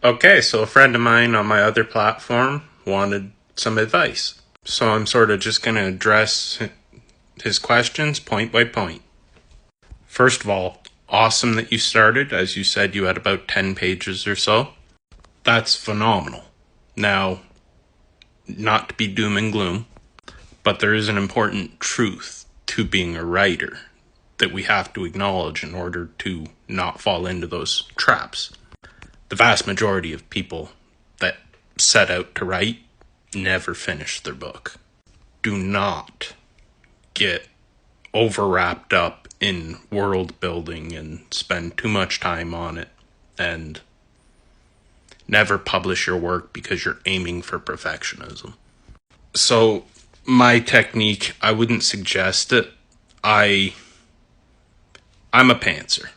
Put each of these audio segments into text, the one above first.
Okay, so a friend of mine on my other platform wanted some advice. So I'm sort of just going to address his questions point by point. First of all, awesome that you started. As you said, you had about 10 pages or so. That's phenomenal. Now, not to be doom and gloom, but there is an important truth to being a writer that we have to acknowledge in order to not fall into those traps. The vast majority of people that set out to write never finish their book. Do not get overwrapped up in world building and spend too much time on it, and never publish your work because you're aiming for perfectionism. So my technique, I wouldn't suggest it. I'm a pantser.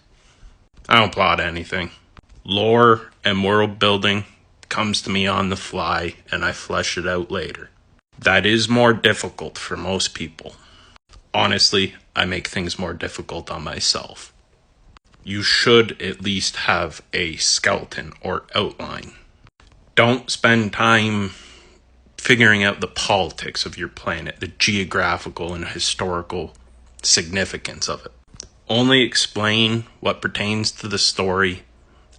I don't plot anything. Lore and world building comes to me on the fly, and I flesh it out later. That is more difficult for most people. Honestly, I make things more difficult on myself. You should at least have a skeleton or outline. Don't spend time figuring out the politics of your planet, the geographical and historical significance of it. Only explain what pertains to the story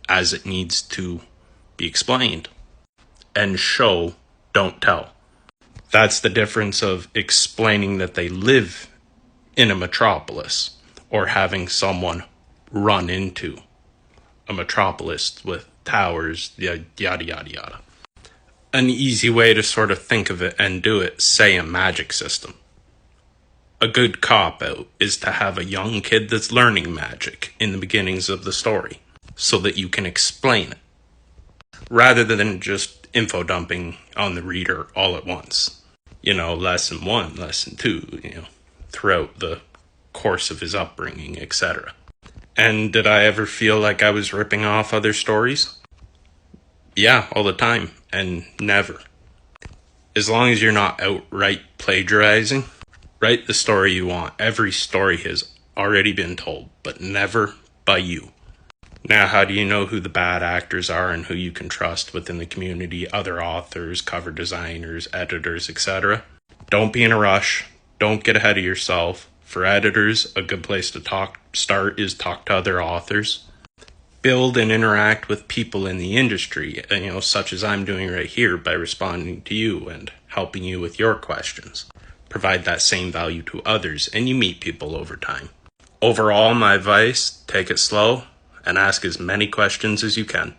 as it needs to be explained. And show, don't tell. That's the difference of explaining that they live in a metropolis or having someone run into a metropolis with towers, yada, yada, yada. An easy way to sort of think of it and do it, say a magic system. A good cop-out is to have a young kid that's learning magic in the beginnings of the story, so that you can explain it, rather than just info dumping on the reader all at once. Lesson 1, lesson 2, throughout the course of his upbringing, etc. And did I ever feel like I was ripping off other stories? Yeah, all the time, and never. As long as you're not outright plagiarizing, write the story you want. Every story has already been told, but never by you. Now, how do you know who the bad actors are and who you can trust within the community, other authors, cover designers, editors, etc.? Don't be in a rush. Don't get ahead of yourself. For editors, a good place to start is talk to other authors. Build and interact with people in the industry, such as I'm doing right here by responding to you and helping you with your questions. Provide that same value to others, and you meet people over time. Overall, my advice, take it slow and ask as many questions as you can.